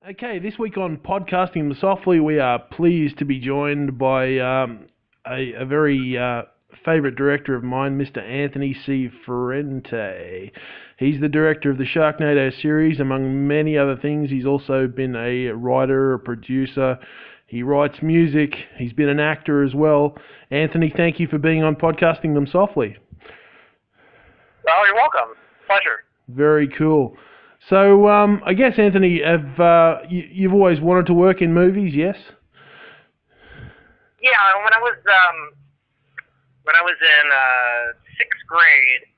Okay, this week on Podcasting Softly, we are pleased to be joined by a very favourite director of mine, Mr. Anthony C. Ferrante. He's the director of the Sharknado series, among many other things. He's also been a writer, a producer. He writes music. He's been an actor as well. Anthony, thank you for being on Podcasting Them Softly. Oh, you're welcome. Pleasure. Very cool. So, I guess, Anthony, you've always wanted to work in movies, yes? Yeah, when I was in sixth grade,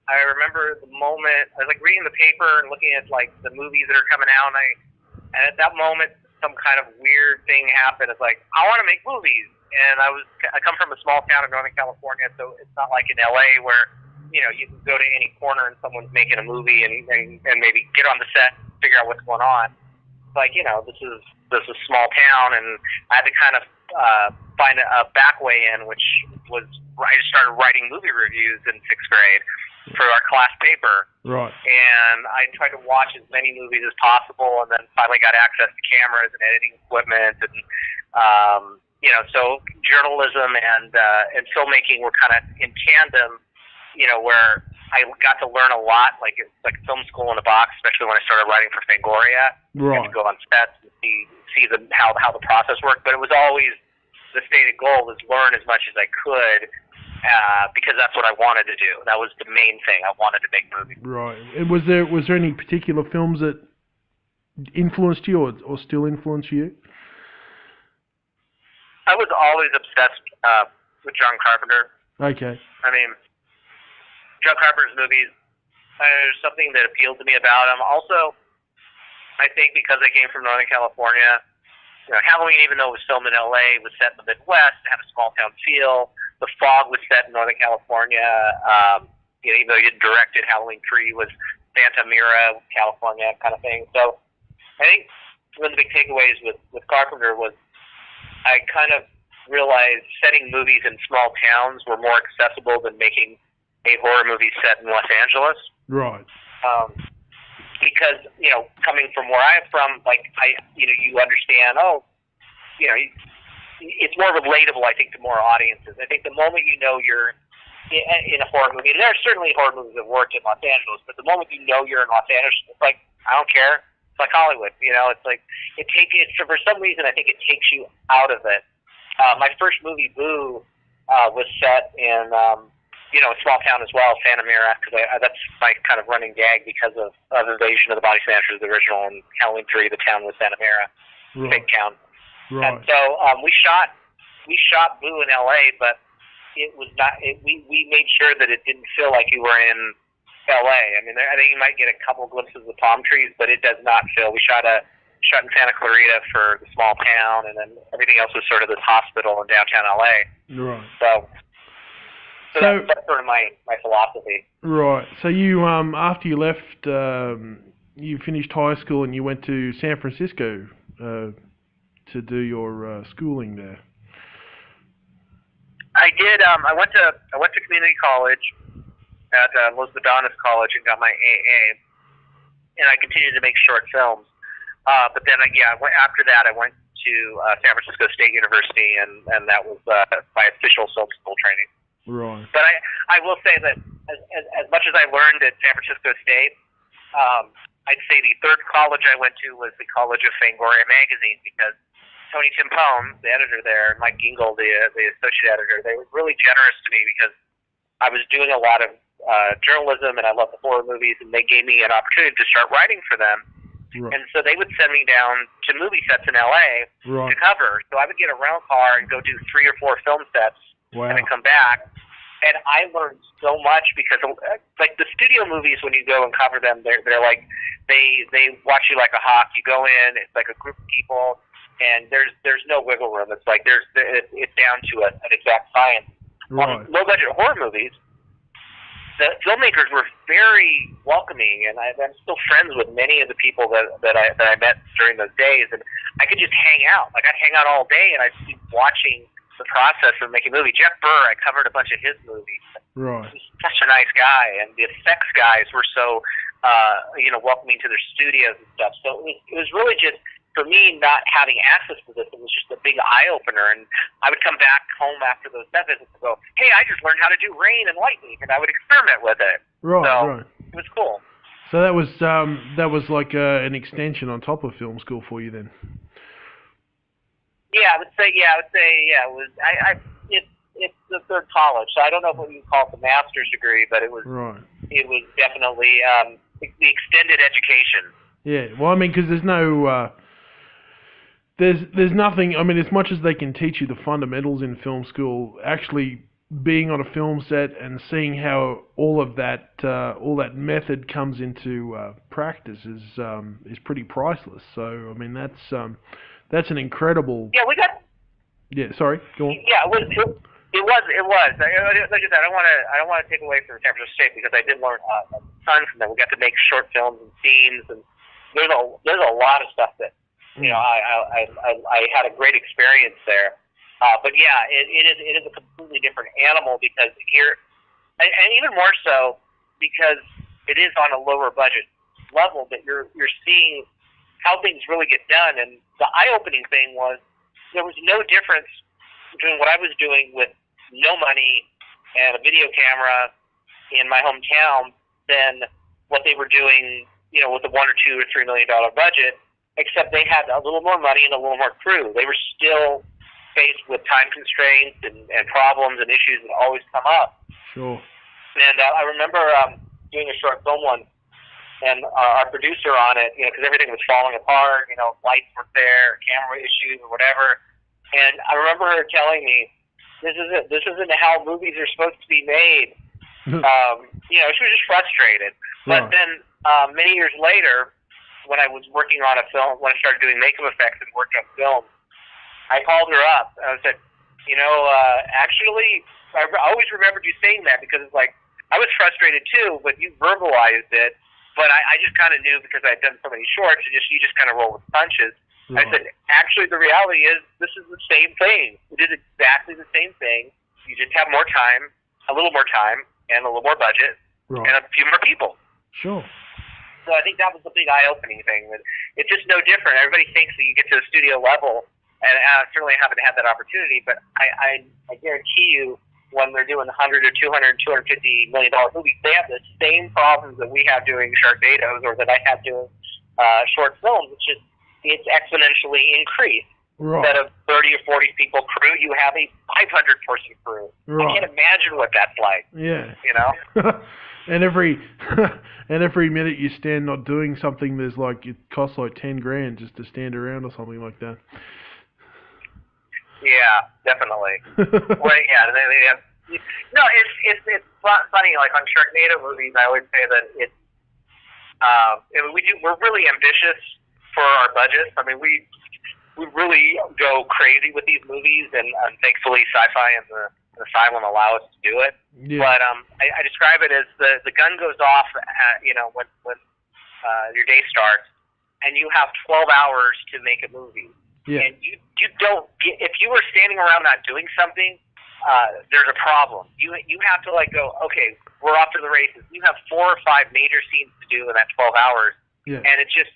I remember the moment I was like reading the paper and looking at like the movies that are coming out, and at that moment, some kind of weird thing happened. It's like I want to make movies, and I come from a small town in Northern California, so it's not like in LA where you can go to any corner and someone's making a movie and maybe get on the set and figure out what's going on. Like, this is a small town, and I had to kind of find a back way in, which was I just started writing movie reviews in sixth grade for our class paper. Right. And I tried to watch as many movies as possible, and then finally got access to cameras and editing equipment, and so journalism and filmmaking were kind of in tandem. Where I got to learn a lot, like it's like film school in a box, especially when I started writing for Fangoria. Right. I had to go on sets and see how the process worked. But it was always the stated goal was learn as much as I could, because that's what I wanted to do. That was the main thing. I wanted to make movies. Right. And was there any particular films that influenced you or still influence you? I was always obsessed with John Carpenter. Okay. I mean, John Carpenter's movies, there's something that appealed to me about him. Also, I think because I came from Northern California, Halloween, even though it was filmed in LA, was set in the Midwest, it had a small town feel. The Fog was set in Northern California. Even though he didn't direct it, Halloween 3 was Santa Mira, California, kind of thing. So I think one of the big takeaways with Carpenter was I kind of realized setting movies in small towns were more accessible than making a horror movie set in Los Angeles. Right. Because, coming from where I'm from, like, you understand, it's more relatable, I think, to more audiences. I think the moment you're in a horror movie, and there are certainly horror movies that worked in Los Angeles, but the moment you're in Los Angeles, it's like, I don't care. It's like Hollywood, it's like, for some reason, I think it takes you out of it. My first movie, Boo, was set in, a small town as well, Santa Mira, because that's my kind of running gag because of Invasion of the Body Snatchers, the original, and Halloween 3, the town was Santa Mira, right. big town. Right. And so we shot Boo in LA, but it was not. We made sure that it didn't feel like you were in LA. I mean, I think you might get a couple glimpses of palm trees, but it does not feel. We shot in Santa Clarita for the small town, and then everything else was sort of this hospital in downtown LA. Right. So that's sort of my philosophy. Right. So you, after you left, you finished high school and you went to San Francisco to do your schooling there. I did. I went to community college at Los Medanos College and got my AA, and I continued to make short films. But then, after that, I went to San Francisco State University, and that was my official film school training. Right. But I will say that as much as I learned at San Francisco State, I'd say the third college I went to was the College of Fangoria magazine, because Tony Timpone, the editor there, and Mike Gingle, the associate editor, they were really generous to me because I was doing a lot of journalism and I loved the horror movies, and they gave me an opportunity to start writing for them. Right. And so they would send me down to movie sets in LA right. to cover. So I would get a rental car and go do 3 or 4 film sets. Wow. And then come back. And I learned so much because, like, the studio movies, when you go and cover them, they're like, they watch you like a hawk. You go in, it's like a group of people, and there's no wiggle room. It's like it's down to an exact science. Right. On low-budget horror movies, the filmmakers were very welcoming, and I'm still friends with many of the people that I met during those days, and I could just hang out. Like, I'd hang out all day, and I'd be watching the process of making a movie. Jeff Burr, I covered a bunch of his movies. Right. He's such a nice guy, and the effects guys were so welcoming to their studios and stuff. So it was really just for me, not having access to this, it was just a big eye-opener. And I would come back home after those set visits and go, hey, I just learned how to do rain and lightning, and I would experiment with it. Right, so right. It was cool. So that was like an extension on top of film school for you then. Yeah, I would say it was. It's the third college, so I don't know what you call it the master's degree, but it was. Right. It was definitely the extended education. Yeah, well, I mean, because there's no, there's nothing. I mean, as much as they can teach you the fundamentals in film school, actually being on a film set and seeing how all that method comes into practice is pretty priceless. So, I mean, that's an incredible. Yeah, we got. Yeah, sorry, go on. Yeah, it was. Like I said, I don't want to take away from San Francisco State because I did learn a ton from them. We got to make short films and scenes, and there's a lot of stuff that I had a great experience there. But yeah, it is a completely different animal because here, and even more so because it is on a lower budget level that you're seeing how things really get done. And the eye-opening thing was there was no difference between what I was doing with no money and a video camera in my hometown than what they were doing, with a $1 or $2 or $3 million budget, except they had a little more money and a little more crew. They were still faced with time constraints and problems and issues that always come up. Sure. And I remember doing a short film once, and our producer on it, because everything was falling apart, lights weren't there, camera issues or whatever. And I remember her telling me, this isn't how movies are supposed to be made. She was just frustrated. Right. But then many years later, when I was working on a film, when I started doing makeup effects and worked on film, I called her up and I said, actually, I always remembered you saying that because it's like, I was frustrated too, but you verbalized it. But I just kind of knew because I had done so many shorts, you just kind of roll with punches. Right. I said, actually, the reality is this is the same thing. It is exactly the same thing. You just have more time, a little more time, and a little more budget, right, and a few more people. Sure. So I think that was the big eye-opening thing. It's just no different. Everybody thinks that you get to the studio level, and I certainly haven't had that opportunity, but I guarantee you when they're doing $100 or $200, $250 million movies, they have the same problems that we have doing Sharknadoes or that I have doing short films. It's exponentially increased. Right. Instead of 30 or 40 people crew, you have a 500-person crew. Right. I can't imagine what that's like. Yeah. And every minute you stand not doing something, there's it costs like $10,000 just to stand around or something like that. Yeah, definitely. Well, yeah, they have. No, it's funny. Like on Sharknado movies, I always say that we're really ambitious for our budgets. I mean, we really go crazy with these movies, and thankfully, Sci-Fi and the Asylum allow us to do it. Yeah. But I describe it as the gun goes off, when your day starts, and you have 12 hours to make a movie. Yeah. And you don't get, if you were standing around not doing something, there's a problem. You have to go, okay, we're off to the races. You have 4 or 5 major scenes to do in that 12 hours. Yeah. And it's just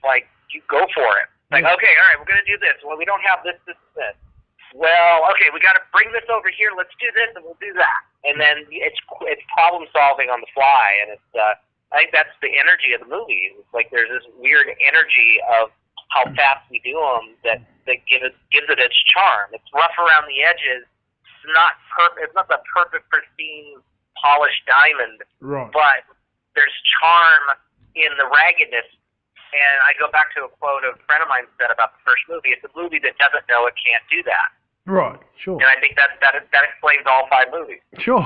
you go for it. Okay, all right, we're going to do this. Well, we don't have this. Well, okay, we got to bring this over here. Let's do this, and we'll do that. And then it's problem solving on the fly, and it's I think that's the energy of the movie. It's like there's this weird energy of how fast we do them that gives it its charm. It's rough around the edges. It's not perfect. It's not the perfect, pristine, polished diamond. Right. But there's charm in the raggedness. And I go back to a quote a friend of mine said about the first movie. It's a movie that doesn't know it can't do that. Right. Sure. And I think that explains all 5 movies. Sure.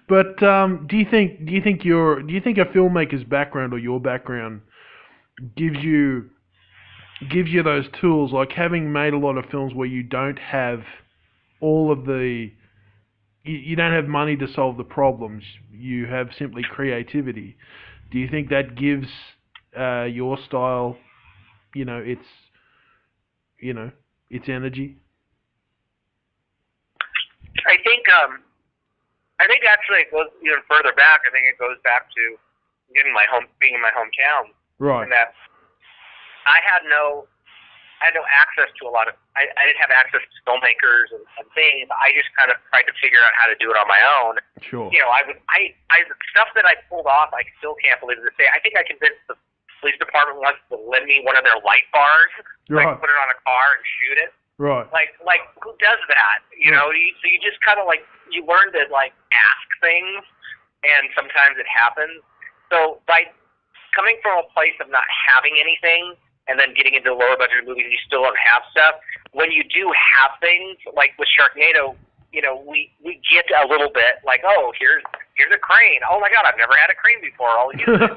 But do you think a filmmaker's background or your background gives you those tools, like having made a lot of films where you don't have all of you don't have money to solve the problems, you have simply creativity. Do you think that gives your style, its energy? I think actually it goes even further back. I think it goes back to being in my hometown. Right. And that I had no I had no access to a lot of. I didn't have access to filmmakers and things. I just kind of tried to figure out how to do it on my own. Sure. You know, I stuff that I pulled off. I still can't believe it to say. I think I convinced the police department once to lend me one of their light bars. Right. I could put it on a car and shoot it. Right. Like who does that? You know, so you just kind of like you learn to like ask things, and sometimes it happens. So by coming from a place of not having anything, and then getting into lower budget movies, you still don't have stuff. When you do have things, like with Sharknado, you know, we get a little bit like, oh, here's a crane. Oh my God, I've never had a crane before. I'll use it.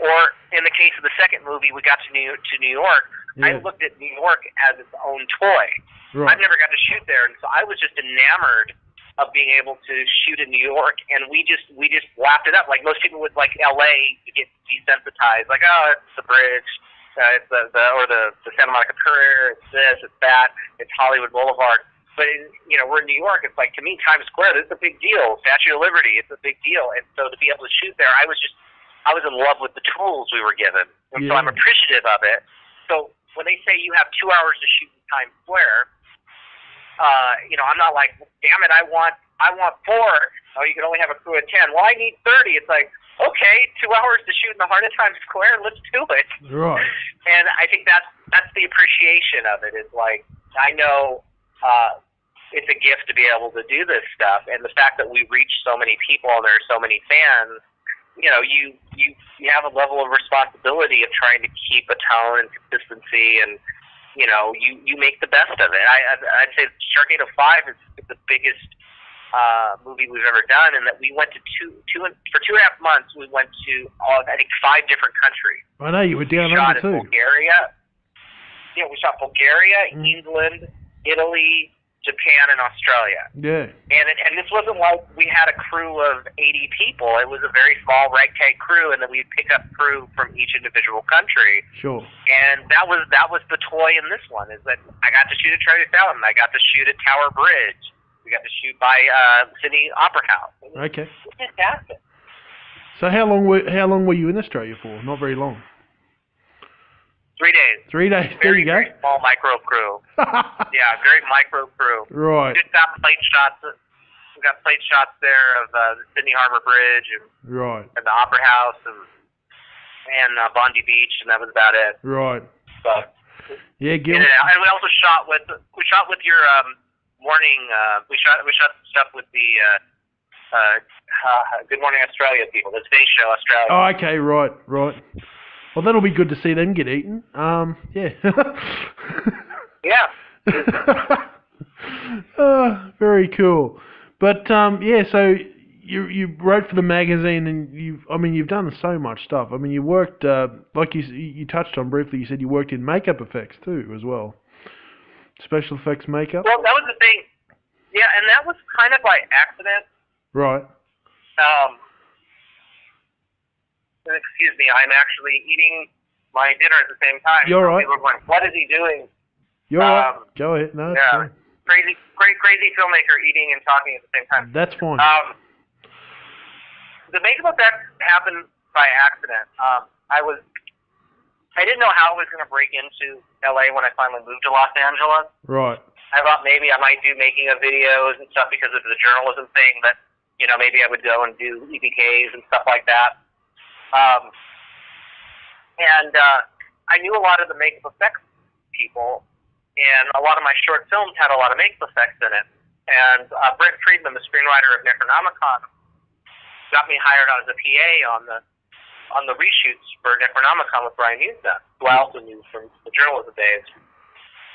Or in the case of the second movie, we got to New York. Yeah. I looked at New York as its own toy. Right. I've never got to shoot there, and so I was just enamored of being able to shoot in New York, and we just lapped it up. Like most people with like LA, you get desensitized. Like, oh, it's the bridge. It's the Santa Monica Pier, it's this, it's that, it's Hollywood Boulevard. But you know, we're in New York. It's like, to me, Times Square, this is a big deal. Statue of Liberty, it's a big deal. And so to be able to shoot there, I was in love with the tools we were given, and so I'm appreciative of it. So when they say you have 2 hours to shoot in Times Square, you know, I'm not like, damn it, I want 4. Oh, you can only have a crew of 10. Well, I need 30. It's like, okay, 2 hours to shoot in the heart of Times Square. Let's do it. Right. And I think that's the appreciation of it. Is like, I know it's a gift to be able to do this stuff, and the fact that we reach so many people and there are so many fans. You know, you have a level of responsibility of trying to keep a tone and consistency, and you know, you make the best of it. I'd say Sharknado 5 is the biggest movie we've ever done, and that we went to for 2.5 months. We went to I think 5 different countries. I know you were down under too. Bulgaria. Yeah, we shot Bulgaria, England, Italy, Japan, and Australia. Yeah. And this wasn't like we had a crew of 80 people. It was a very small ragtag crew, and then we'd pick up crew from each individual country. Sure. And that was the toy in this one, is that I got to shoot at Treasure Fountain. I got to shoot at Tower Bridge. We got to shoot by Sydney Opera House. Okay. It was fantastic. So how long were you in Australia for? Not very long. 3 days. 3 days. Very, there you go. Very small micro crew. Yeah, very micro crew. Right. We just got plate shots. We got plate shots there of the Sydney Harbor Bridge and the Opera House and Bondi Beach, and that was about it. Right. But yeah, Gil. And we also shot with your morning. We shot stuff with the Good Morning Australia people. The Today Show Australia. Oh, okay, right. Well, that'll be good to see them get eaten. Yeah. Yeah. Very cool. But yeah, so you wrote for the magazine, and you've done so much stuff. I mean, you worked like you touched on briefly. You said you worked in makeup effects too, as well. Special effects makeup. Well, that was the thing. Yeah, and that was kind of by accident. Right. Excuse me, I'm actually eating my dinner at the same time. You're right. People are going, what is he doing? You're right. Go ahead. No, yeah. Crazy filmmaker eating and talking at the same time. That's fine. The makeup effects happened by accident. I didn't know how I was going to break into LA when I finally moved to Los Angeles. Right. I thought maybe I might do making of videos and stuff because of the journalism thing, but maybe I would go and do EPKs and stuff like that. I knew a lot of the makeup effects people, and a lot of my short films had a lot of makeup effects in it. And Brent Friedman, the screenwriter of Necronomicon, got me hired on as a PA on the reshoots for Necronomicon with Brian Musa, who I also knew from the journalism days.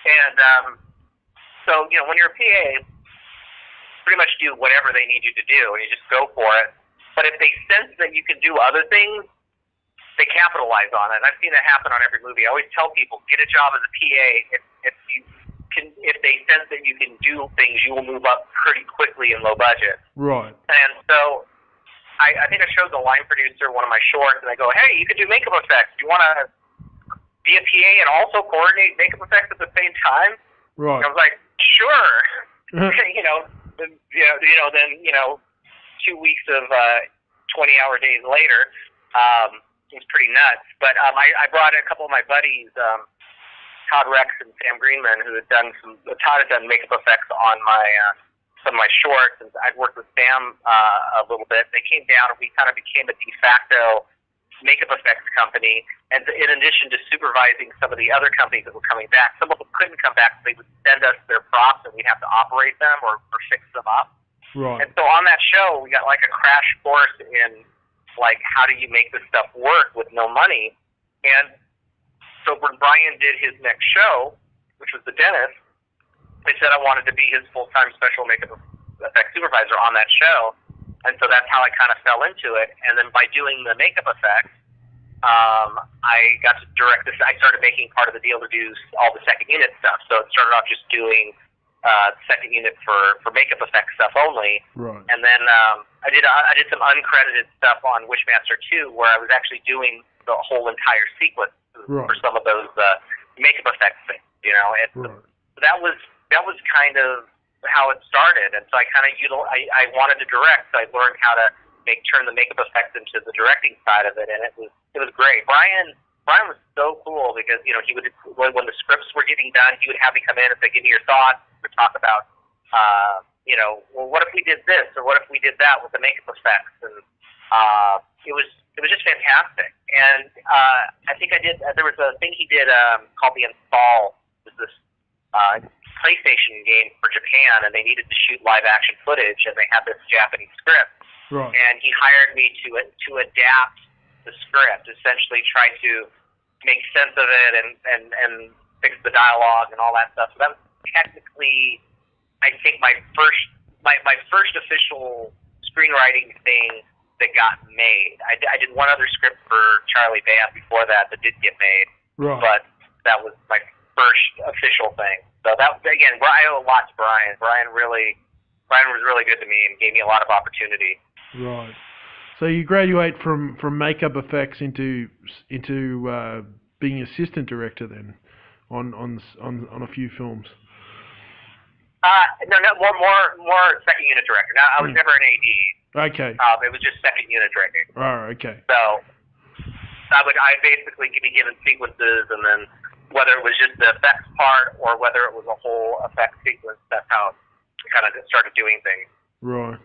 And so when you're a PA, pretty much do whatever they need you to do, and you just go for it. But if they sense that you can do other things, they capitalize on it. And I've seen that happen on every movie. I always tell people, get a job as a PA. If they sense that you can do things, you will move up pretty quickly in low budget. Right. And so I think I showed the line producer one of my shorts, and I go, hey, you could do makeup effects. Do you want to be a PA and also coordinate makeup effects at the same time? Right. And I was like, sure. Then 2 weeks of 20-hour days later, it was pretty nuts. But I brought a couple of my buddies, Todd Rex and Sam Greenman, who had done Todd had done makeup effects on my some of my shorts, and I'd worked with Sam a little bit. They came down, and we kind of became a de facto makeup effects company. And in addition to supervising some of the other companies that were coming back, some of them couldn't come back, so they would send us their props, and we'd have to operate them or fix them up. Right. And so on that show, we got like a crash course in like how do you make this stuff work with no money. And so when Brian did his next show, which was The Dentist, they said I wanted to be his full-time special makeup effects supervisor on that show. And so that's how I kind of fell into it. And then by doing the makeup effects, I got to direct this. I started making part of the deal to do all the second unit stuff. So it started off just doing second unit for makeup effects stuff only. Right. And then I did some uncredited stuff on Wishmaster 2 where I was actually doing the whole entire sequence for some of those makeup effects things, you know. And so that was kind of how it started. And so I kind of I wanted to direct, so I learned how to turn the makeup effects into the directing side of it, and it was great. Brian was so cool because, you know, he would, when the scripts were getting done, he would have me come in and say, give me your thoughts. We would talk about, you know, well, what if we did this or what if we did that with the makeup effects? And it was just fantastic. And I think there was a thing he did called the Install. It was this PlayStation game for Japan, and they needed to shoot live action footage, and they had this Japanese script. Right. And he hired me to adapt the script, essentially try to make sense of it and fix the dialogue and all that stuff. So that was technically, I think, my first official screenwriting thing that got made. I did one other script for Charlie Band before that did get made, but that was my first official thing. So that, again, I owe a lot to Brian. Brian was really good to me and gave me a lot of opportunity. Right. So you graduate from makeup effects into being assistant director then on a few films. No, more second unit director. Now I was never an AD. Okay. It was just second unit directing. Oh, okay. So I basically be given sequences, and then whether it was just the effects part or whether it was a whole effects sequence, that's how I kind of started doing things. Right.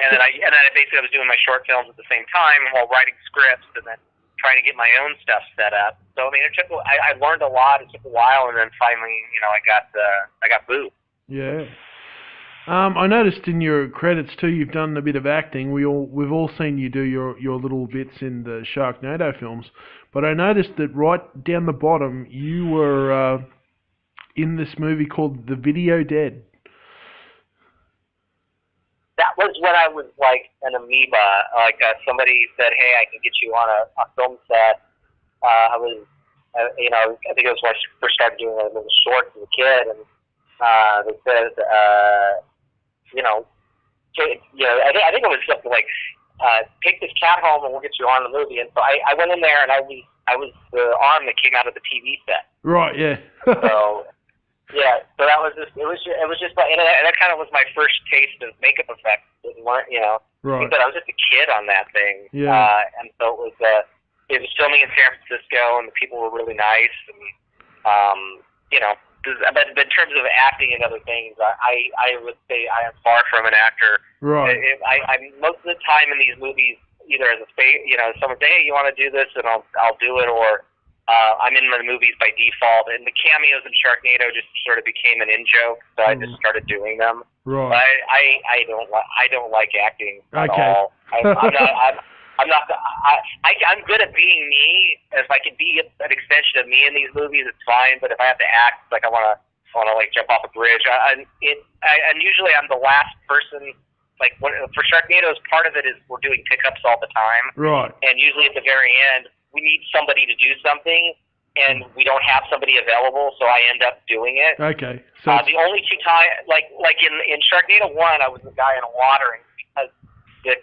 And then I basically was doing my short films at the same time while writing scripts, and then trying to get my own stuff set up. So I mean, I learned a lot. It took a while, and then finally, you know, I got Boo. Yeah. I noticed in your credits too, you've done a bit of acting. We've all seen you do your little bits in the Sharknado films, but I noticed that right down the bottom, you were in this movie called The Video Dead. That was when I was like an amoeba. Like somebody said, "Hey, I can get you on a film set." I was, you know, I think it was when I first started doing little shorts as a kid, and they said, you know, I think it was something like, "Take this cat home, and we'll get you on the movie." And so I went in there, and I was the arm that came out of the TV set. Right. Yeah. So. Yeah, so that was just, it was just like, and that kind of was my first taste of makeup effects. You know, right. But I was just a kid on that thing. Yeah. And so it was filming in San Francisco, and the people were really nice, and you know, but in terms of acting and other things, I would say I am far from an actor. Right. I most of the time in these movies, either as a you know, someone say, "Hey, you want to do this?" and I'll do it, or I'm in the movies by default, and the cameos in Sharknado just sort of became an in-joke, so I just started doing them. Right. But I don't like acting at Okay. all. I'm good at being me. If I can be an extension of me in these movies, it's fine. But if I have to act like I want to like jump off a bridge, and usually I'm the last person. Like for Sharknado's, part of it is we're doing pickups all the time. Right. And usually at the very end, we need somebody to do something, and we don't have somebody available, so I end up doing it. Okay. So the only two times, like in Sharknado 1, I was the guy in the water, and because the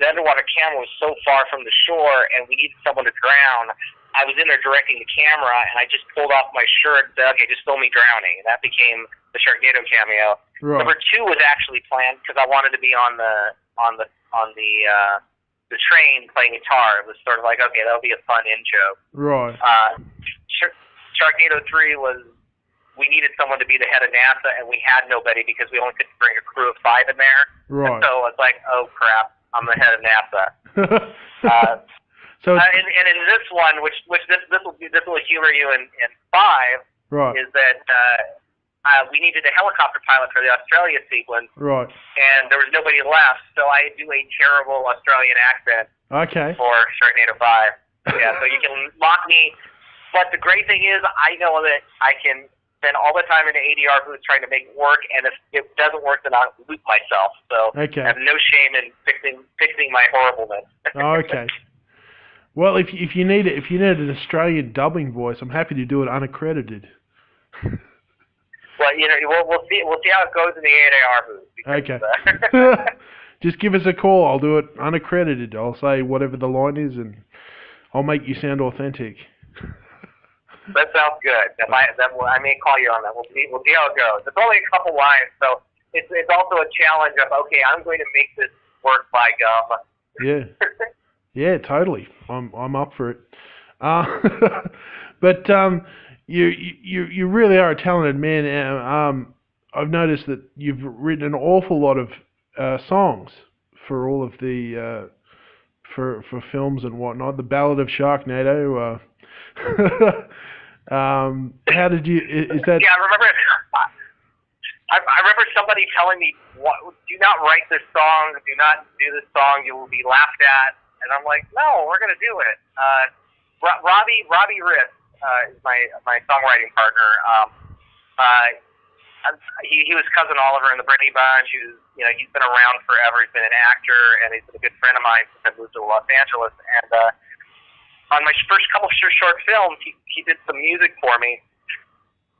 underwater camera was so far from the shore, and we needed someone to drown, I was in there directing the camera, and I just pulled off my shirt and said, "Okay, just film me drowning," and that became the Sharknado cameo. Right. Number 2 was actually planned because I wanted to be on the train playing guitar. It was sort of like, okay, that'll be a fun in joke. Right. Sharknado 3 was, we needed someone to be the head of NASA, and we had nobody because we only could bring a crew of 5 in there. Right. And so it's like, oh crap, I'm the head of NASA. So and in this one, which this will humor you in 5, right. is that we needed a helicopter pilot for the Australia sequence. Right. And there was nobody left, so I do a terrible Australian accent. Okay. For Sharknado 5. Yeah, so you can mock me. But the great thing is, I know that I can spend all the time in the ADR booth trying to make it work, and if it doesn't work, then I'll loop myself. So okay. I have no shame in fixing my horribleness. Okay. Well, if you need an Australian dubbing voice, I'm happy to do it unaccredited. Well, we'll see how it goes in the ADR booth. Because, okay. Just give us a call. I'll do it unaccredited. I'll say whatever the line is, and I'll make you sound authentic. That sounds good. I may call you on that. We'll see how it goes. It's only a couple lines, so it's also a challenge of, okay, I'm going to make this work by gum. Yeah. Yeah, totally. I'm up for it. But you really are a talented man. I've noticed that you've written an awful lot of songs for all of the for films and whatnot. The Ballad of Sharknado. How did you? Is that? Yeah, I remember somebody telling me, "Do not write this song. Do not do this song. You will be laughed at." And I'm like, "No, we're gonna do it." Robbie Riss is my songwriting partner. He was Cousin Oliver in the Brady Bunch. He's been around forever. He's been an actor, and he's been a good friend of mine since I moved to Los Angeles. And on my first couple of short films, he did some music for me.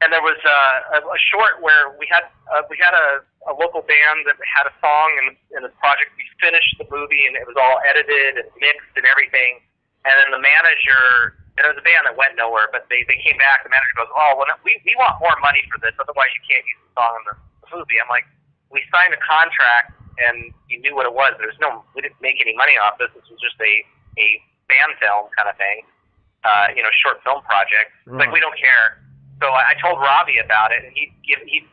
And there was a short where we had a local band that had a song in the project. We finished the movie, and it was all edited and mixed and everything. And then the manager, and it was a band that went nowhere, but they came back. The manager goes, "Oh, well, we want more money for this. Otherwise, you can't use the song in the movie." I'm like, "We signed a contract, and you knew what it was. We didn't make any money off this. This was just a fan film kind of thing, short film project. It's like, we don't care." So I told Robbie about it, and he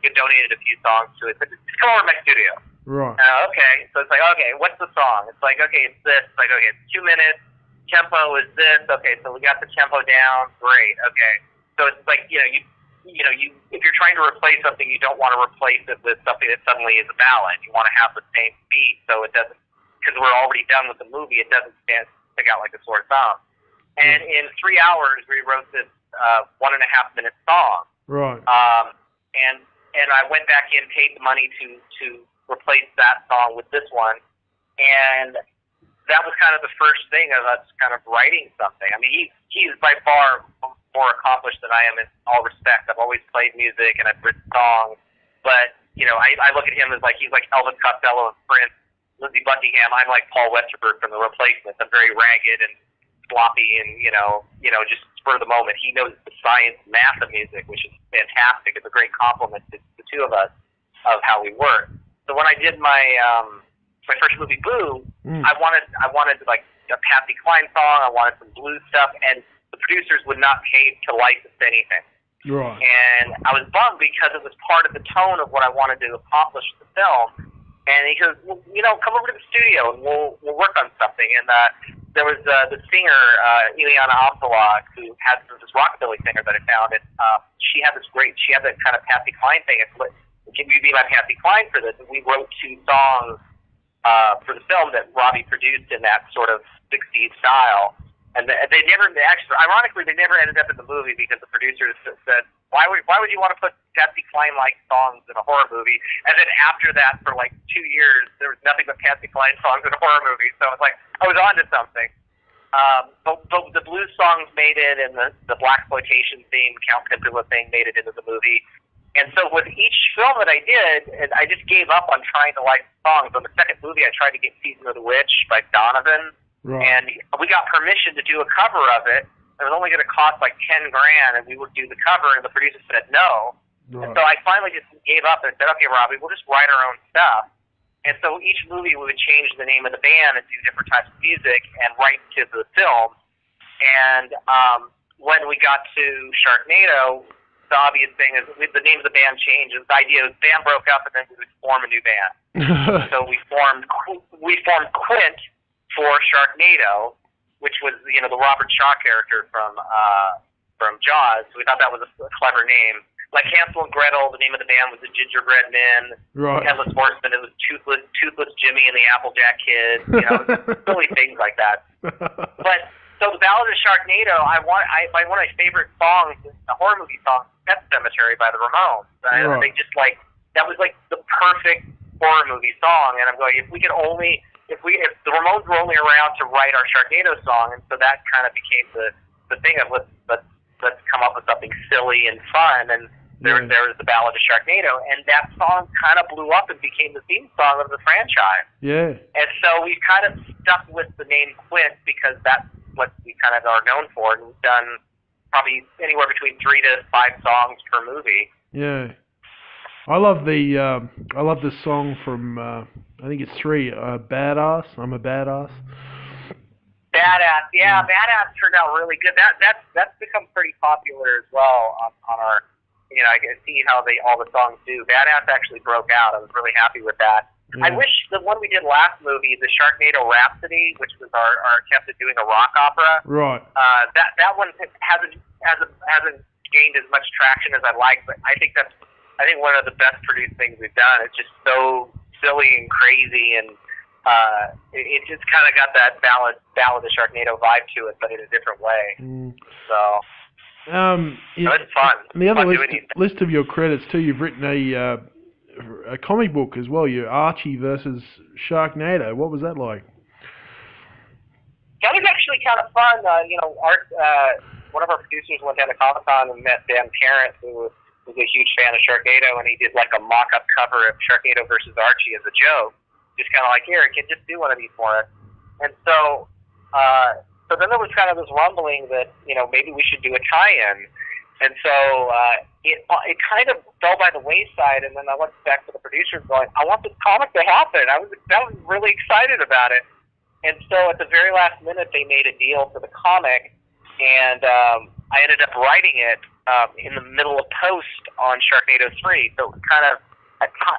donated a few songs to it. But just come over to my studio. Right. Okay. So it's like, okay, what's the song? It's like, okay, it's this. It's like, okay, it's 2 minutes. Tempo is this. Okay, so we got the tempo down. Great. Okay. So it's like, you if you're trying to replace something, you don't want to replace it with something that suddenly is a ballad. You want to have the same beat, so it doesn't, because we're already done with the movie, it doesn't stick out like a sore thumb. And in 3 hours, we wrote this 1.5-minute song. Right. And I went back in, paid the money to replace that song with this one, and that was kind of the first thing of us kind of writing something. I mean, he's by far more accomplished than I am in all respects. I've always played music and I've written songs, but I look at him as like he's like Elvis Costello and Prince, Lindsey Buckingham. I'm like Paul Westerberg from The Replacements. I'm very ragged and sloppy and just spur of the moment. He knows the science, math of music, which is fantastic. It's a great compliment to the two of us of how we work. So when I did my first movie, Boo, I wanted like a Patsy Cline song. I wanted some blues stuff, and the producers would not pay to license anything. Right. And I was bummed because it was part of the tone of what I wanted to accomplish with the film. And he goes, well, come over to the studio and we'll work on something. And there was the singer, Ileana Amsalog, who had this rockabilly singer that I found. And she had that kind of Patsy Cline thing. It's like, can you be my Patsy Cline for this? And we wrote 2 songs for the film that Robbie produced in that sort of 60s style. And they never, actually, ironically, they never ended up in the movie because the producers said, why would you want to put Patsy Cline-like songs in a horror movie? And then after that, for like 2 years, there was nothing but Patsy Cline songs in a horror movie. So it's like, I was onto something. But the blues songs made it, and the blaxploitation theme, Count Pimpula thing, made it into the movie. And so with each film that I did, I just gave up on trying to license songs. On the second movie, I tried to get Season of the Witch by Donovan. Right. And we got permission to do a cover of it. It was only going to cost like $10,000, and we would do the cover, and the producer said no. Right. And so I finally just gave up and said, okay, Robbie, we'll just write our own stuff. And so each movie we would change the name of the band and do different types of music and write to the film. And when we got to Sharknado, the obvious thing is the name of the band changed. The idea was the band broke up and then we would form a new band. So we formed Quint for Sharknado, which was the Robert Shaw character from Jaws. So we thought that was a clever name. Like Hansel and Gretel, the name of the band was the Gingerbread Men. Right. Headless Horseman, it was Toothless Jimmy and the Applejack Kid. Silly things like that. But so the Ballad of Sharknado, one of my favorite songs, a horror movie song, Pet Cemetery by the Ramones. Right. They just that was like the perfect horror movie song. And I'm going, if the Ramones were only around to write our Sharknado song, and so that kind of became the thing of let's come up with something silly and fun. And there was the Ballad of Sharknado, and that song kind of blew up and became the theme song of the franchise. Yeah. And so we've kind of stuck with the name Quint because that's what we kind of are known for. And we've done probably anywhere between 3 to 5 songs per movie. Yeah. I love the song from I think it's 3, Badass. I'm a Badass. Badass, yeah, Badass turned out really good. That's become pretty popular as well on our. I can see how all the songs do. Badass actually broke out. I was really happy with that. Yeah. I wish the one we did last movie, the Sharknado Rhapsody, which was our attempt at doing a rock opera. Right. That one hasn't gained as much traction as I'd like, but I think one of the best produced things we've done. It's just so silly and crazy, and it just kind of got that Ballad of Sharknado vibe to it, but in a different way. So. It's fun. The other list of your credits too, you've written a comic book as well. Your Archie versus Sharknado. What was that like? That was actually kind of fun. One of our producers went down to Comic-Con and met Dan Parent, who was a huge fan of Sharknado, and he did like a mock-up cover of Sharknado versus Archie as a joke. Just kind of like, here, kid, just do one of these for us. And so then there was kind of this rumbling that, maybe we should do a tie-in. And so it kind of fell by the wayside, and then I went back to the producers going, I want this comic to happen. I was really excited about it. And so at the very last minute, they made a deal for the comic, and I ended up writing it in the middle of post on Sharknado 3. So it was kind of,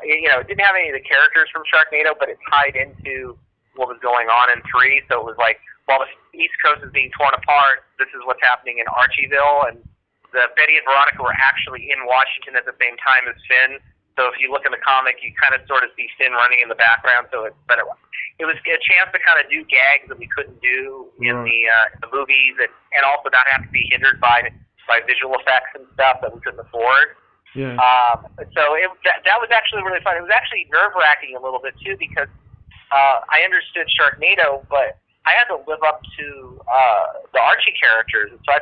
it didn't have any of the characters from Sharknado, but it tied into what was going on in 3. So it was like, while the East Coast is being torn apart, this is what's happening in Archieville, and the Betty and Veronica were actually in Washington at the same time as Finn. So if you look in the comic, you kind of sort of see Finn running in the background. So it was a chance to kind of do gags that we couldn't do in the movies, and also not have to be hindered by visual effects and stuff that we couldn't afford. Yeah. So that was actually really fun. It was actually nerve-wracking a little bit too, because I understood Sharknado, but I had to live up to the Archie characters, and so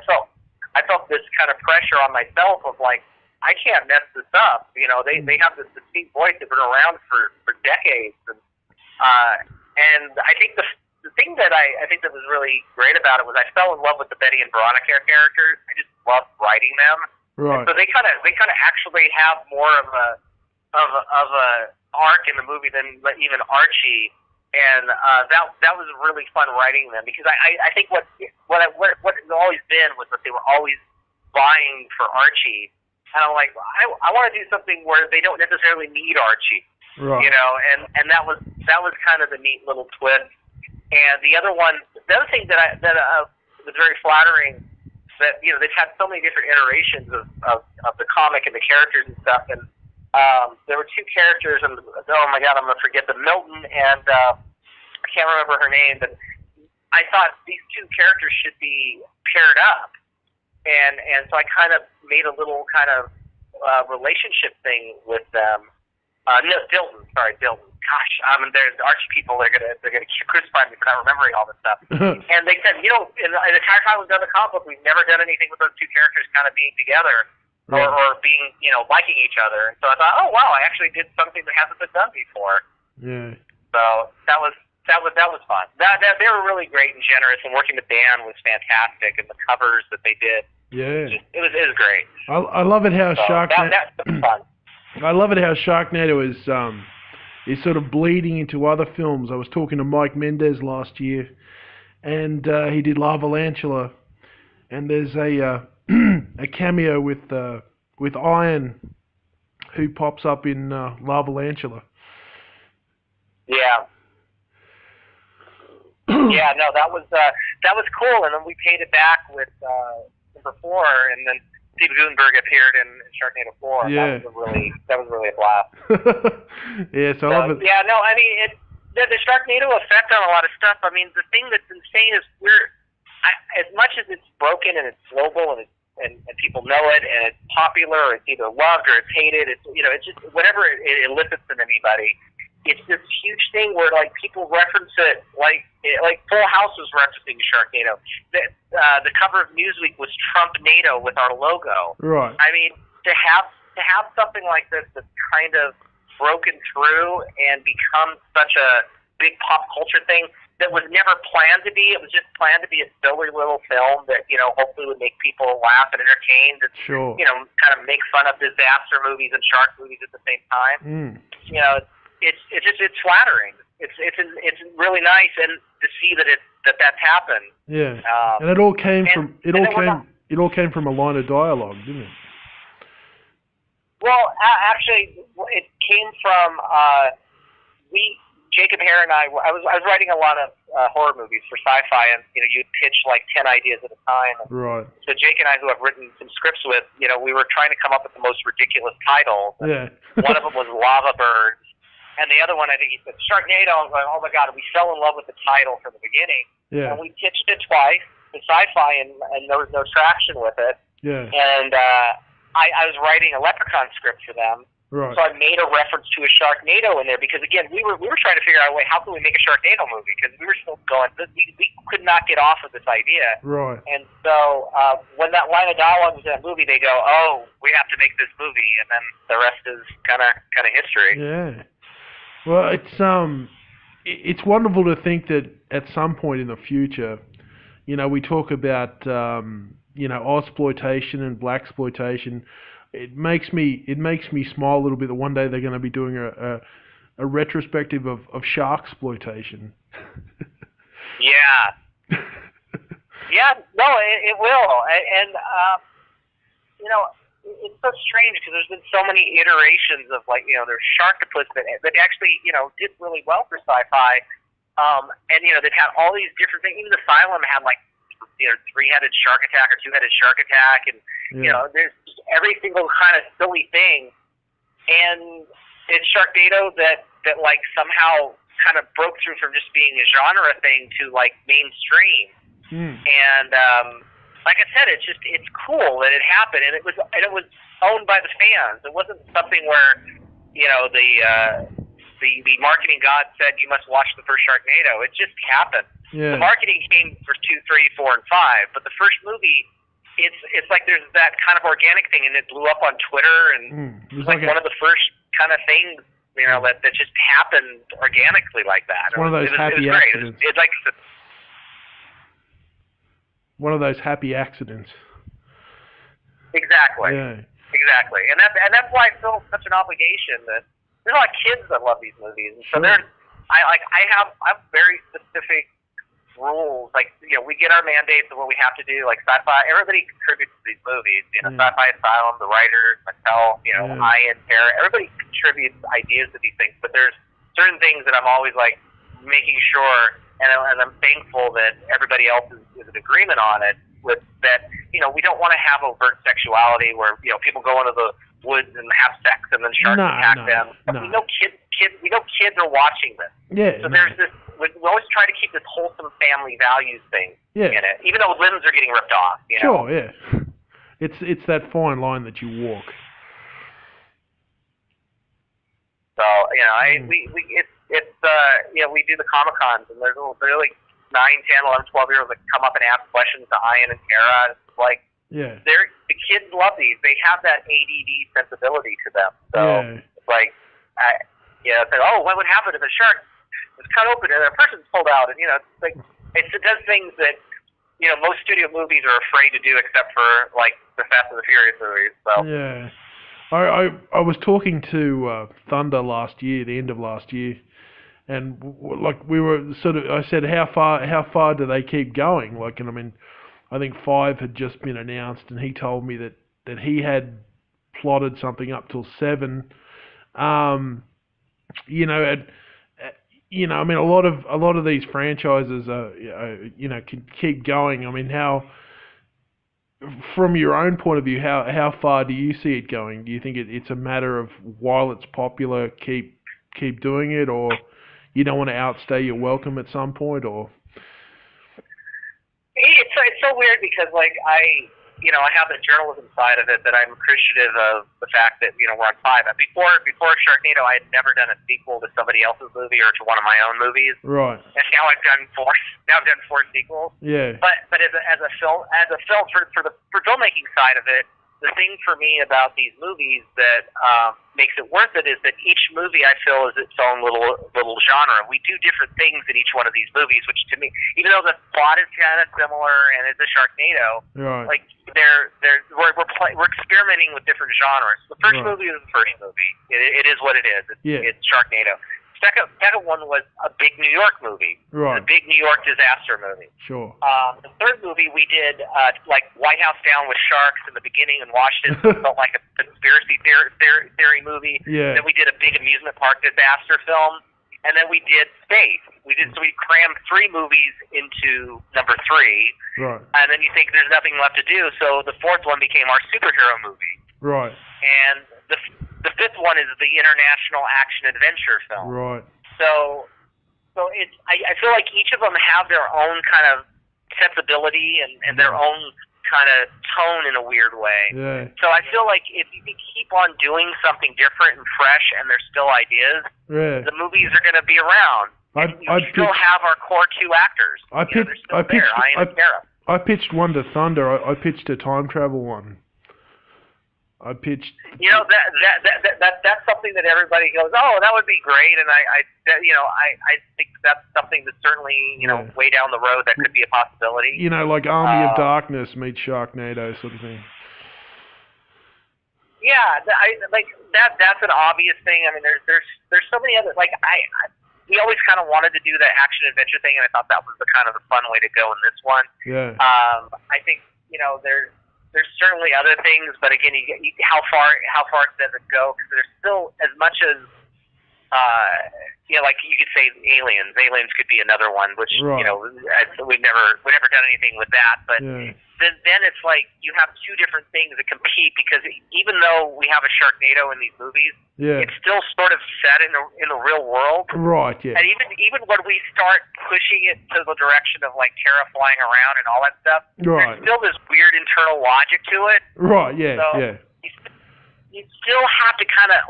I felt this kind of pressure on myself of like, I can't mess this up. They have this distinct voice. They've been around for decades, and I think the thing that I think that was really great about it was I fell in love with the Betty and Veronica characters. I just loved writing them. Right. So they kind of actually have more of a arc in the movie than even Archie. And that was really fun writing them, because I think what it's always been was that they were always vying for Archie, and I'm like, I want to do something where they don't necessarily need Archie, right. And that was kind of the neat little twist. And the other thing that was very flattering, that they've had so many different iterations of the comic and the characters and stuff, and there were 2 characters, and oh my god, I'm gonna forget them, Milton and I can't remember her name, but I thought these 2 characters should be paired up, and so I kind of made a little kind of relationship thing with them. Dilton. Gosh, there's Archie people. They're gonna crucify me for not remembering all this stuff. And they said, in the entire time we've done the comic book, we've never done anything with those 2 characters kind of being together. Right. Or being, liking each other. And so I thought, oh wow, I actually did something that hasn't been done before. Yeah. So that was fun. They were really great and generous, and working with Dan was fantastic, and the covers that they did. Yeah. It was great. I love it how Sharknado. That's fun. I love it how Sharknado is sort of bleeding into other films. I was talking to Mike Mendez last year, and he did La Valantula. and there's a a cameo with Iron, who pops up in Lavalantula. Yeah. Yeah, no, that was cool, and then we paid it back with number 4, and then Steve Gutenberg appeared in Sharknado 4. Yeah. That was really a blast. Yeah, so I love it. Yeah, no, I mean the Sharknado effect on a lot of stuff. I mean, the thing that's insane is as much as it's broken and it's global and people know it and it's popular, or it's either loved or it's hated. It's it's just whatever it elicits in anybody. It's this huge thing where like people reference it, like Full House was referencing Sharknado. The cover of Newsweek was Trumpnado with our logo. Right. I mean, to have something like this that's kind of broken through and become such a big pop culture thing that was never planned to be. It was just planned to be a silly little film that hopefully would make people laugh and entertained. And, sure. Kind of make fun of disaster movies and shark movies at the same time. It's flattering. It's really nice, and to see that's happened. Yeah, and it all came from a line of dialogue, didn't it? Well, actually, it came from Jacob Hare and I was writing a lot of horror movies for sci-fi, and you'd pitch like 10 ideas at a time. Right. So Jake and I, who I've written some scripts with, we were trying to come up with the most ridiculous titles. Yeah. One of them was Lava Birds. And the other one, I think he said Sharknado. I was like, oh my God, we fell in love with the title from the beginning. Yeah. And we pitched it twice to Sci-Fi, and there was no traction with it. Yeah. And I was writing a Leprechaun script for them. Right. So I made a reference to a Sharknado in there because, again, we were trying to figure out a way, how can we make a Sharknado movie? Because we were still going, we could not get off of this idea. Right. And so when that line of dialogue was in that movie, they go, oh, we have to make this movie, and then the rest is kind of history. Yeah. Well, it's wonderful to think that at some point in the future, we talk about Ozploitation and blaxploitation. It makes me smile a little bit that one day they're going to be doing a retrospective of sharksploitation. Yeah. Yeah, no, it will, and it's so strange because there's been so many iterations of there's Sharktopus that actually did really well for sci-fi, and they've had all these different things. Even Asylum had three-headed shark attack or two-headed shark attack, and there's just every single kind of silly thing, and it's Sharknado that somehow kind of broke through from just being a genre thing to mainstream, and like I said, it's cool that it happened, and it was owned by the fans. It wasn't something where the marketing god said you must watch the first Sharknado. It just happened. Yeah. The marketing came for 2, 3, 4, and 5, but the first movie, it's like there's that kind of organic thing, and it blew up on Twitter, and it was like one of the first kind of things that just happened organically like that. It's one of those happy accidents. It's like one of those happy accidents. Exactly. Yeah. Exactly. And that's why I feel such an obligation that there's a lot of kids that love these movies. And so I have very specific rules. We get our mandates of what we have to do. Like Sci-Fi, everybody contributes to these movies. Sci-Fi Asylum, the writers, myself, Ian, Tara, everybody contributes ideas to these things. But there's certain things that I'm always making sure, and I'm thankful that everybody else is in agreement on it. With that, we don't want to have overt sexuality where people go into the woods and have sex and then sharks attack them. No. We know kids are watching this. Yeah. So there's this. We always try to keep this wholesome family values thing in it, even though limbs are getting ripped off. Sure. Yeah. It's that fine line that you walk. So we do the Comic-Cons, and there's really 9, 10, 11, 12-year-olds that come up and ask questions to Ian and Tara. The kids love these. They have that ADD sensibility to them. So it's oh, what would happen if a shark was cut open and a person's pulled out? And it does things that most studio movies are afraid to do, except for the Fast and the Furious movies. So yeah. I was talking to Thunder last year, the end of last year, and we were I said, how far do they keep going? And I mean, I think 5 had just been announced, and he told me that he had plotted something up till 7. You know, I mean, a lot of these franchises can keep going. I mean, how, from your own point of view, how far do you see it going? Do you think it's a matter of, while it's popular, keep doing it, or you don't want to outstay your welcome at some point, or? It's so weird because, like, I have the journalism side of it that I'm appreciative of the fact that, we're on 5. Before Sharknado, I had never done a sequel to somebody else's movie or to one of my own movies. Right. And now I've done 4. Now I've done 4 sequels. Yeah. But as a film for filmmaking side of it, the thing for me about these movies that makes it worth it is that each movie, I feel, is its own little genre. We do different things in each one of these movies, which to me, even though the plot is kind of similar and it's a Sharknado, right, like we're experimenting with different genres. The first right. movie is the first movie. It is what it is. It's Sharknado. Second one was a big New York movie. Right. A big New York disaster movie. Sure. The third movie we did like White House Down with Sharks in the beginning in Washington, so it felt like a conspiracy theory movie. Yeah. Then we did a big amusement park disaster film, and then we did space. So we crammed 3 movies into number 3. Right. And then you think there's nothing left to do, so the fourth one became our superhero movie. Right. And the fifth one is the international action adventure film. Right. So I feel like each of them have their own kind of sensibility and their own kind of tone in a weird way. Yeah. So I feel like if you can keep on doing something different and fresh, and there's still ideas, yeah. the movies are going to be around. We still have our core 2 actors. I pitched one to Thunder. I pitched a time travel one. That's something that everybody goes, oh, that would be great, and I think that's something that's certainly way down the road that could be a possibility. Like Army of Darkness meets Sharknado sort of thing. Yeah, that's an obvious thing. I mean, there's so many other, we always kind of wanted to do that action adventure thing, and I thought that was the kind of the fun way to go in this one. Yeah. I think there's certainly other things, but again, how far does it go? Because there's still, as much as like you could say aliens. Aliens could be another one, which right. We've never done anything with that. But then it's like you have 2 different things that compete, because even though we have a Sharknado in these movies, it's still sort of set in the real world. Right. Yeah. And even when we start pushing it to the direction of like Terra flying around and all that stuff, there's still this weird internal logic to it. Right. Yeah. So yeah. You still have to kind of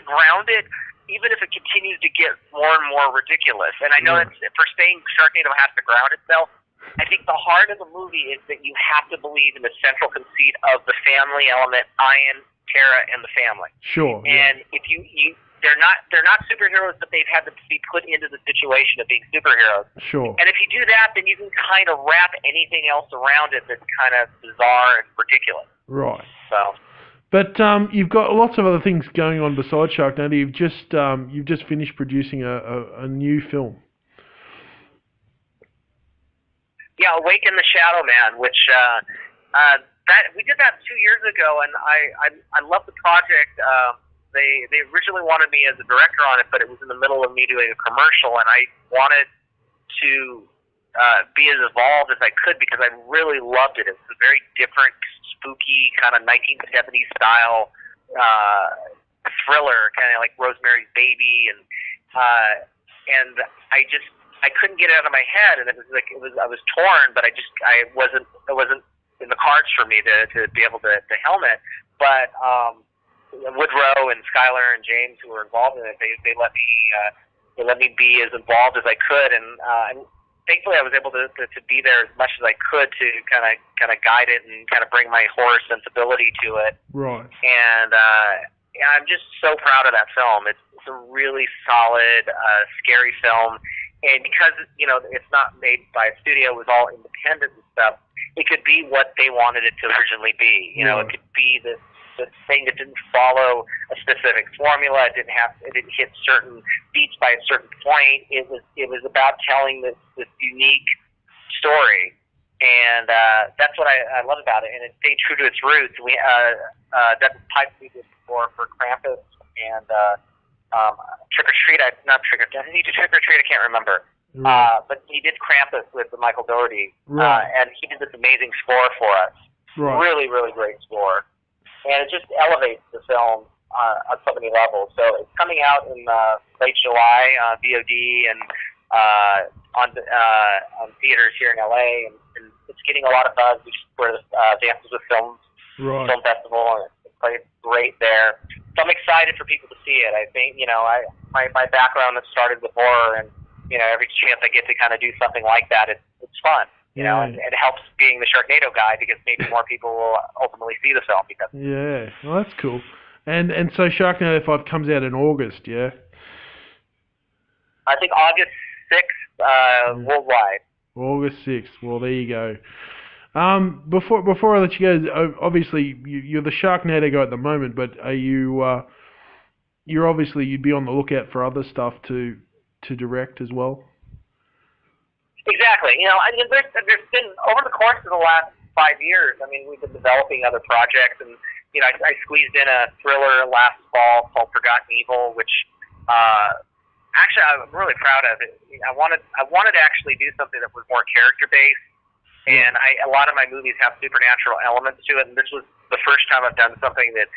ground it, even if it continues to get more and more ridiculous. And I know that for saying Sharknado has to ground itself, I think the heart of the movie is that you have to believe in the central conceit of the family element, Ian, Tara, and the family. Sure. And if they're not superheroes, but they've had to be put into the situation of being superheroes. Sure. And if you do that, then you can kind of wrap anything else around it that's kind of bizarre and ridiculous. Right. So. But you've got lots of other things going on besides Sharknado. You've just finished producing a new film. Yeah, Awaken the Shadow Man, which we did that 2 years ago, and I love the project. They originally wanted me as a director on it, but it was in the middle of me doing a commercial, and I wanted to be as involved as I could because I really loved it. It was a very different, spooky kind of 1970s style thriller, kind of like Rosemary's Baby, and I couldn't get it out of my head, and I was torn, but it wasn't in the cards for me to be able to helm it. But Woodrow and Skylar and James, who were involved in it, they let me be as involved as I could, and thankfully I was able to be there as much as I could to kind of guide it and kind of bring my horror sensibility to it. Right. And I'm just so proud of that film. It's a really solid, scary film. And because, it's not made by a studio, it was all independent and stuff, it could be what they wanted it to originally be. It could be the thing that didn't follow a specific formula. It didn't hit certain beats by a certain point. It was about telling this unique story. and that's what I love about it. And it stayed true to its roots. We that's the type we did before for Krampus and Trick or Treat. Not Trick or Treat. Did he do Trick or Treat? I can't remember. Right. But he did Krampus with Michael Dougherty, Right. and he did this amazing score for us. Right. Really, really great score, and it just elevates the film on so many levels. So it's coming out in late July on VOD and on theaters here in LA, and it's getting a lot of buzz. We just were Dances with Films Right. Film Festival, and it played great there. So I'm excited for people to see it. I think my background has started with horror, and every chance I get to kind of do something like that, it's fun. And it helps being the Sharknado guy because maybe more people will ultimately see the film because. Yeah, well, that's cool. And so Sharknado 5 comes out in August, yeah? I think August 6th, worldwide. August 6th. Well, there you go. Before I let you go, obviously you're the Sharknado guy at the moment, but are you? You'd be on the lookout for other stuff to direct as well. Exactly. There's been over the course of the last 5 years. I mean, we've been developing other projects, and I squeezed in a thriller last fall called Forgotten Evil, which actually I'm really proud of it. I wanted to actually do something that was more character based, and a lot of my movies have supernatural elements to it, and this was the first time I've done something that,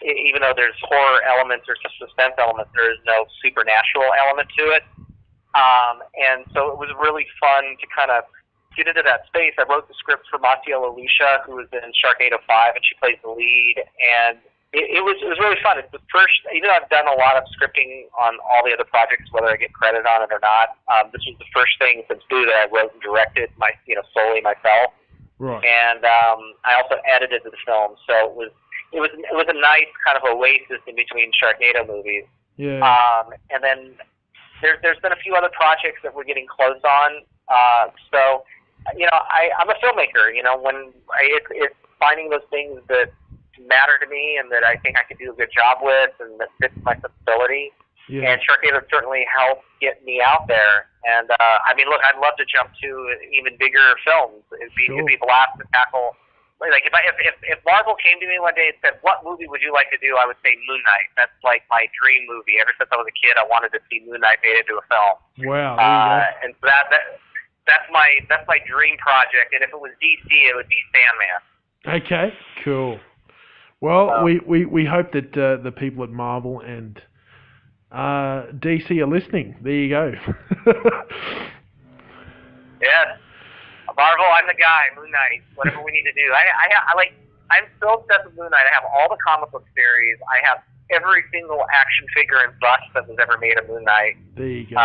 even though there's horror elements or suspense elements, there is no supernatural element to it. And so it was really fun to kind of get into that space. I wrote the script for Montiel Alicia, who was in Sharknado 5, and she plays the lead. And it was really fun. It's the first, even though I've done a lot of scripting on all the other projects, whether I get credit on it or not, this was the first thing since Boo that I wrote and directed solely myself. Right. And I also edited the film, so it was a nice kind of oasis in between Sharknado movies. Yeah. And then there's been a few other projects that we're getting close on. So I'm a filmmaker. When it's finding those things that matter to me and that I think I can do a good job with and that fits my sensibility. Yeah. And Sharknado certainly helped get me out there. And look, I'd love to jump to even bigger films. It'd be a blast to tackle. Like if Marvel came to me one day and said, "What movie would you like to do?" I would say Moon Knight. That's like my dream movie. Ever since I was a kid, I wanted to see Moon Knight made into a film. Wow. There you go. And so that's my dream project. And if it was DC, it would be Sandman. Okay. Cool. Well, we hope that the people at Marvel and DC are listening. There you go. Yes. Marvel, I'm the guy. Moon Knight, whatever we need to do. I'm so obsessed with Moon Knight. I have all the comic book series. I have every single action figure and bust that was ever made of Moon Knight. There you go.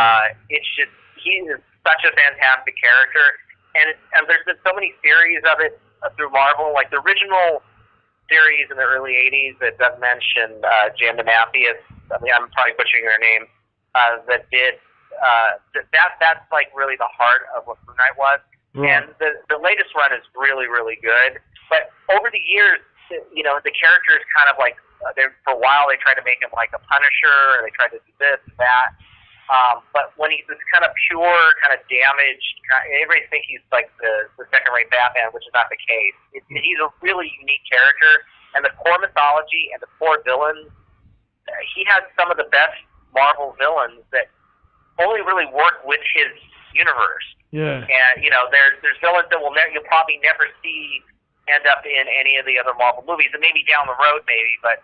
It's just, he is such a fantastic character, and there's been so many series of it through Marvel, like the original series in the early '80s that Doug mentioned, Jan DeMatteis. I mean, I'm probably butchering her name. That did that's like really the heart of what Moon Knight was. Right. And the latest run is really, really good. But over the years, the character is kind of like, for a while they tried to make him like a Punisher, or they tried to do this and that. But when he's this kind of pure, kind of damaged, everybody thinks he's like the second-rate Batman, which is not the case. He's a really unique character, and the core mythology and the core villains, he has some of the best Marvel villains that only really work with his universe. Yeah. And there's villains that you'll probably never see end up in any of the other Marvel movies, and maybe down the road, but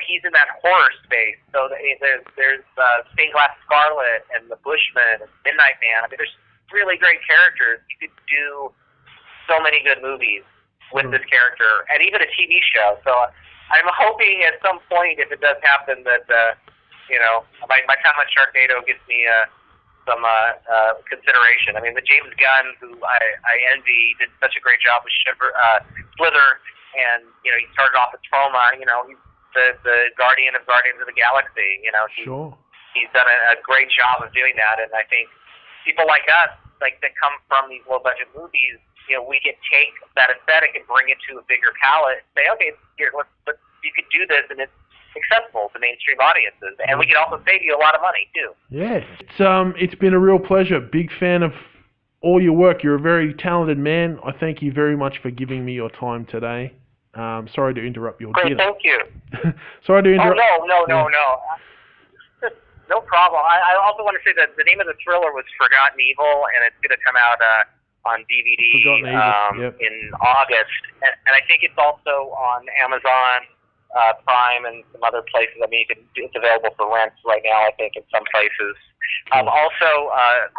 he's in that horror space. So there's Stained Glass Scarlet and the Bushman and Midnight Man. I mean, there's really great characters. You could do so many good movies with this character, and even a TV show. So I'm hoping at some point, if it does happen, that my time on Sharknado gives me some consideration. I mean, the James Gunn, who I envy, did such a great job with Slither, and he started off with Troma. He's the Guardian of Guardians of the Galaxy. He's done a great job of doing that, and I think people like us, that come from these low budget movies, we can take that aesthetic and bring it to a bigger palette. And say, okay, here, you could do this, and it's accessible to mainstream audiences, and we can also save you a lot of money too. Yeah, it's been a real pleasure. Big fan of all your work. You're a very talented man. I thank you very much for giving me your time today. Sorry to interrupt your Great, dinner. thank you. Sorry to interrupt. Oh, no. No problem. I also want to say that the name of the thriller was Forgotten Evil, and it's going to come out on DVD in August. And I think it's also on Amazon Prime and some other places. I mean, it's available for rent right now, I think, in some places. Cool. Also,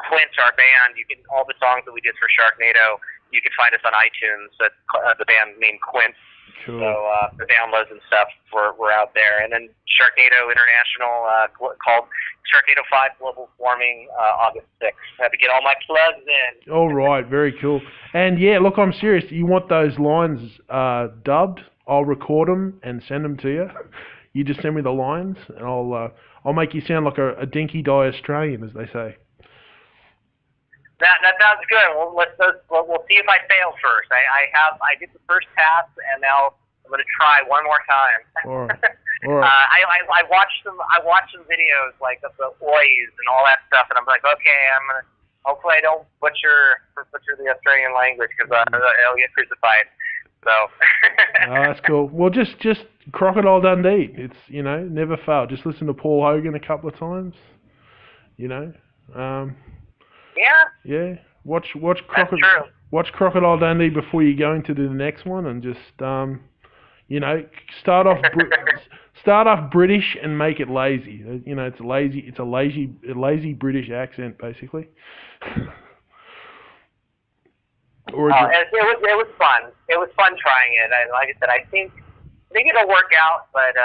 Quint, our band, all the songs that we did for Sharknado, you can find us on iTunes. The band named Quint. Cool. So the downloads and stuff were out there. And then Sharknado International called Sharknado 5 Global Warming August 6th. I have to get all my plugs in. All right, very cool. And yeah, look, I'm serious. You want those lines dubbed? I'll record them and send them to you. You just send me the lines, and I'll make you sound like a dinky die Australian, as they say. That sounds good. We'll see if I fail first. I did the first pass, and now I'm going to try one more time. All right. I watched some videos like of the oys and all that stuff, and I'm like, okay, hopefully I don't butcher the Australian language because I'll get crucified. So. Oh, that's cool. Well, just Crocodile Dundee. It's never fail. Just listen to Paul Hogan a couple of times. Yeah. Watch Crocodile Dundee before you go into the next one, and just start off British and make it lazy. It's a lazy British accent basically. It was fun. It was fun trying it. Like I said, I think it'll work out, but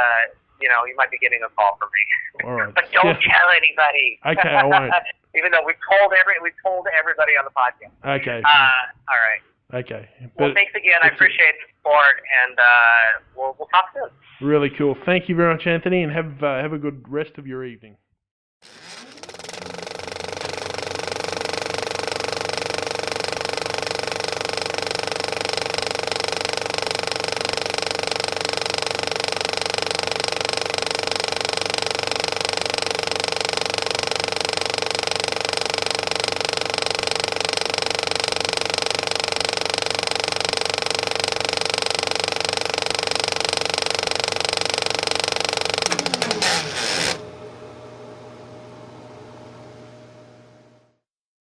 you might be getting a call from me. All right. But don't tell anybody. Okay, I won't. Even though we've told everybody on the podcast. Okay. All right. Okay. Well, thanks again. I appreciate the support, and we'll talk soon. Really cool. Thank you very much, Anthony, and have a good rest of your evening.